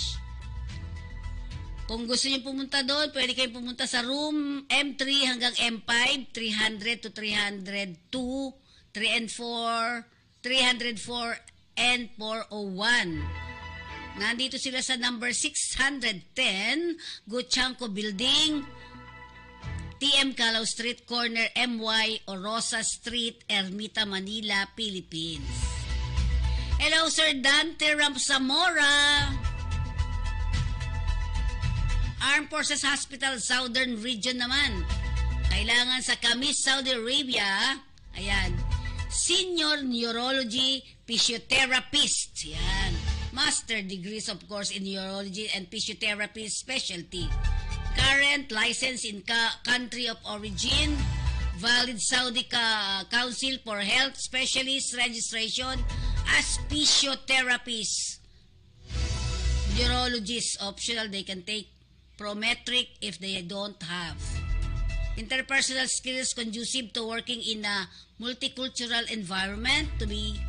Kung gusto niyo pumunta doon, pwede kayong pumunta sa room M3 hanggang M5, 300 to 302, 3 and 4, 304, and 401. Nandito sila sa number 610, Guchanco Building, TM Calao Street, corner MY Orosa Street, Ermita, Manila, Philippines. Hello, Sir Dante Ramsamora. Armed Forces Hospital, Southern Region naman. Kailangan sa Kamis, Saudi Arabia. Ayan. Senior Neurology Physiotherapist. Yan. Master degrees, of course, in Neurology and Physiotherapy specialty. Current license in country of origin. Valid Saudi Council for Health Specialist registration as physiotherapist. Neurologist, optional, they can take Prometric if they don't have. Interpersonal skills conducive to working in a multicultural environment, to be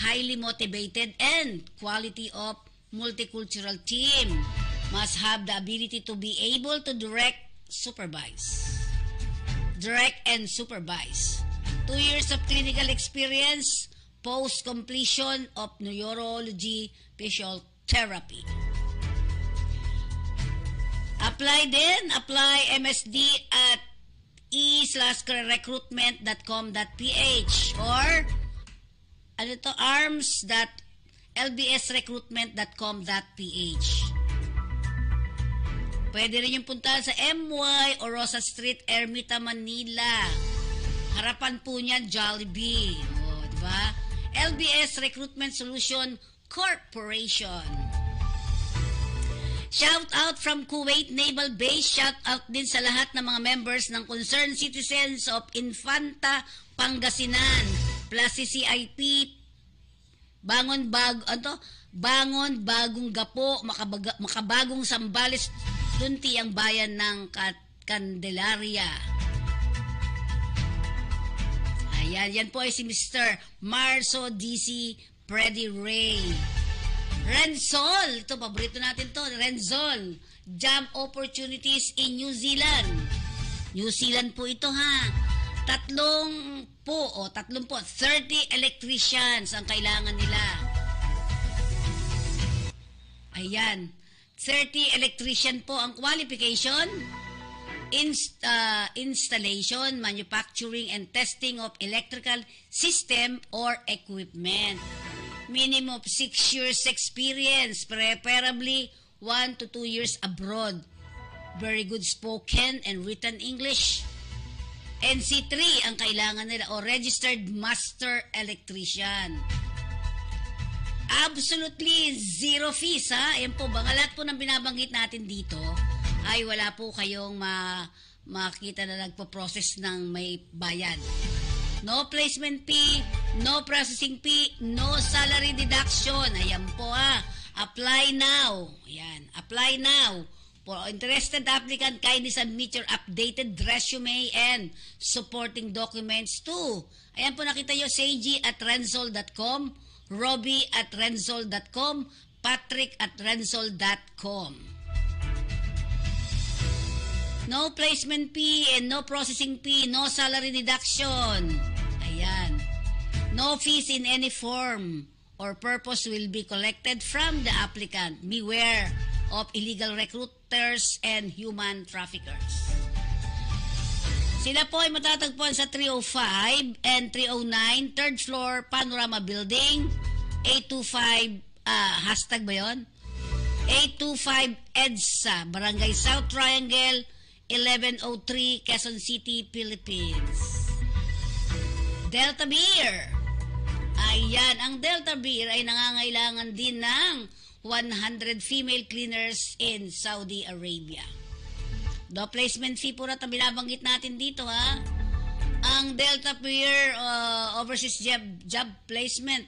highly motivated and quality of multicultural team. Must have the ability to be able to direct and supervise. 2 years of clinical experience post completion of neurology physiotherapy. Apply MSD at e/recruitment.com.ph or arms.lbsrecruitment.com.ph. Pwede rin yung puntahan sa MY Orosa Street, Ermita, Manila. Harapan po niyan, Jollibee. O, diba? LBS Recruitment Solution Corporation. Shout out from Kuwait Naval Base. Shout out din sa lahat ng mga members ng Concerned Citizens of Infanta, Pangasinan. Plus CCIP, Bangon Bagong Gapo, Makabagong Sambales, Lunti ang bayan ng Candelaria. Ayan, yan po ay si Mr. Marso DC Freddy Ray. Renzol, ito paborito natin to, Renzol. Job opportunities in New Zealand. New Zealand po ito ha. 30 electricians ang kailangan nila. Ayan. 30 electrician po ang qualification. Installation, manufacturing, and testing of electrical system or equipment. Minimum of 6 years experience, preferably 1 to 2 years abroad. Very good spoken and written English. NC3 ang kailangan nila o Registered Master Electrician. Absolutely zero fees ha. Ayan po, mga lahat po ng binabanggit natin dito ay wala po kayong makita na nagpo-process ng may bayad. No placement fee, no processing fee, no salary deduction. Ayan po ha. Apply now. Ayan, apply now. For interested applicant, kindly submit your updated resume and supporting documents to. Ayan po nakita nyo, seiji@rensol.com, robbie@rensol.com, patrick@rensol.com. No placement fee and no processing fee, no salary deduction. Ayan. No fees in any form or purpose will be collected from the applicant. Beware of illegal recruiters and human traffickers. Sila po ay matatagpuan sa 305 and 309, 3rd floor, Panorama Building, 825, hashtag ba yun? 825 EDSA, Barangay South Triangle, 1103, Quezon City, Philippines. Delta Beer. Ayan, ang Delta Beer ay nangangailangan din ng 100 female cleaners in Saudi Arabia. The placement fee po na binabanggit natin dito ha. Ang Delta Beer Overseas Job Placement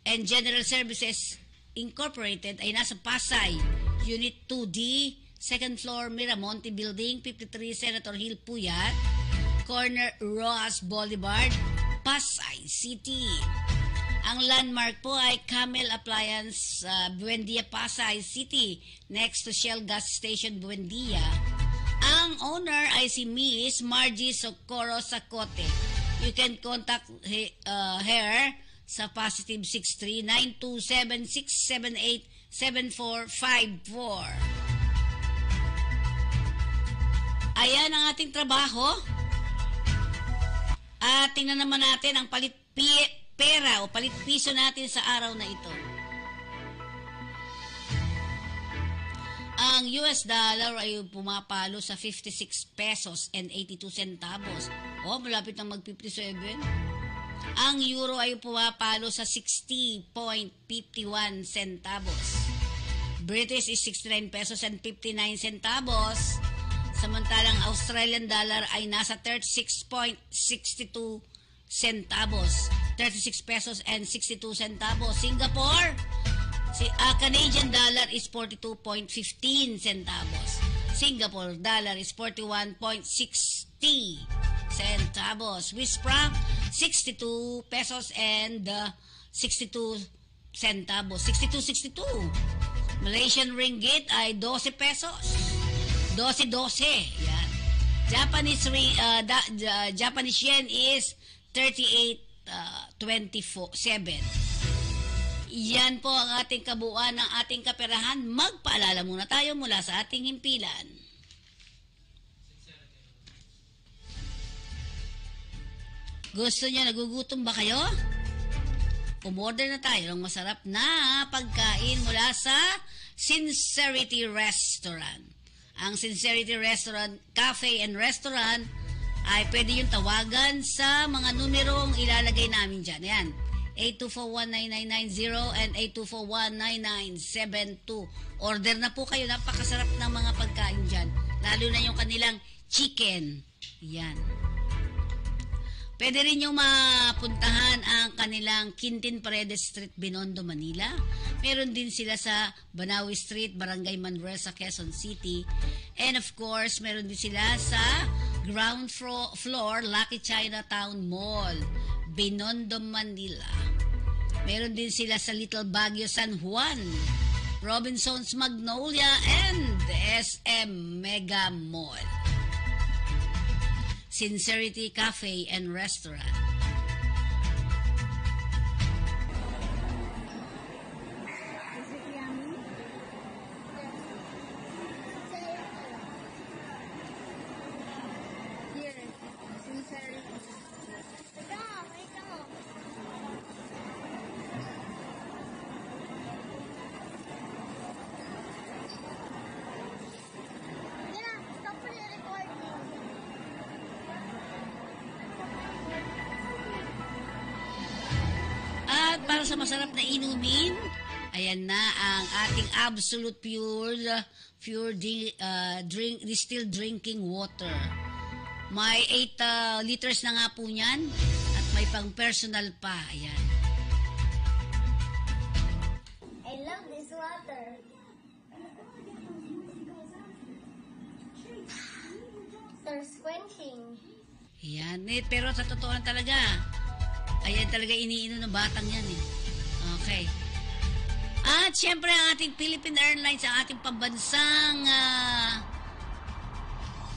and General Services Incorporated ay nasa Pasay, Unit 2D, 2nd floor, Miramonte Building, 53 Senator Hill, Puyat, corner Roas Boulevard, Pasay City. Ang landmark po ay Camel Appliance, Buendia, Pasay City, next to Shell Gas Station, Buendia. Ang owner ay si Miss Margie Socorro Sacote. You can contact her sa positive 63-927-678-7454. Ayan ang ating trabaho. At tingnan naman natin ang palit pera o palit piso natin sa araw na ito. Ang US dollar ay pumapalo sa 56 pesos and 82 centavos. O, malapit na mag-57. Ang euro ay pumapalo sa 60.51 centavos. British is 69 pesos and 59 centavos. Samantalang Australian dollar ay nasa 36.62 centavos. 36 pesos and 62 centavos. Singapore, Canadian dollar is 42.15 centavos. Singapore dollar is 41.60 centavos. Swiss franc, 62 pesos and 62 centavos. 62. Malaysian ringgit ay 12 pesos. 12. Yan. Japanese yen is 38.27. Yan po ang ating kabuuan ng ating kaperahan. Magpaalala muna tayo mula sa ating himpilan. Gusto niyo, nagugutom ba kayo? Umorder na tayo ng masarap na pagkain mula sa Sincerity Restaurant. Ang Sincerity Restaurant, Cafe and Restaurant ay pwede yung tawagan sa mga numerong ilalagay namin dyan. Ayan, 824-19990 and 824-19972. Order na po kayo. Napakasarap ng mga pagkain dyan. Lalo na yung kanilang chicken. Yan. Pwede rin yung mapuntahan ang kanilang Quintin Paredes Street, Binondo, Manila. Meron din sila sa Banawi Street, Barangay Manresa, Quezon City. And of course, meron din sila sa ground floor, Lucky Chinatown Mall, Binondo, Manila. Meron din sila sa Little Baguio, San Juan, Robinson's Magnolia, and SM Mega Mall. Sincerity Cafe and Restaurant. Is it yummy? Here, sincerity. At para sa masarap na inumin, ayan na ang ating absolute distilled drinking water. May 8 liters na nga po niyan at may pang personal pa. Ayan. I love this water. Thirst quenching. Ayan. Pero sa totoo lang talaga, ayan talaga iniinom ng batang yan eh. Okay. At syempre ang ating Philippine Airlines, ang ating pambansang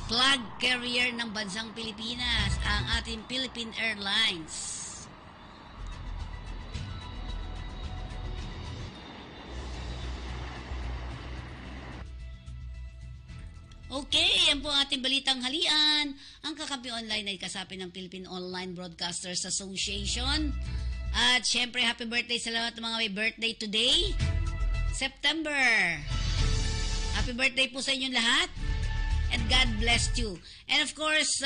flag carrier ng bansang Pilipinas, ang ating Philippine Airlines. Okay, yan po ang ating balitang halian. Ang Kakampi Online ay kasapi ng Philippine Online Broadcasters Association. At syempre, happy birthday sa lahat ng mga may birthday today, September. Happy birthday po sa inyong lahat. And God bless you. And of course,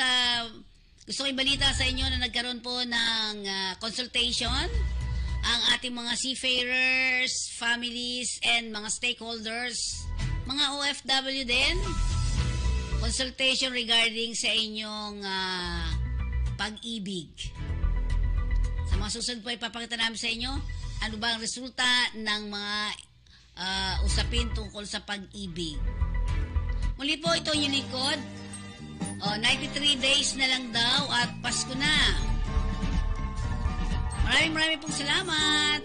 gusto ko ibalita sa inyo na nagkaroon po ng consultation ang ating mga seafarers, families, and mga stakeholders, mga OFW din. Consultation regarding sa inyong pag-ibig. Sa mga susunod po, ipapakita namin sa inyo ano ba ang resulta ng mga usapin tungkol sa pag-ibig. Muli po, ito yung likod. 93 days na lang daw at Pasko na. Maraming pong salamat.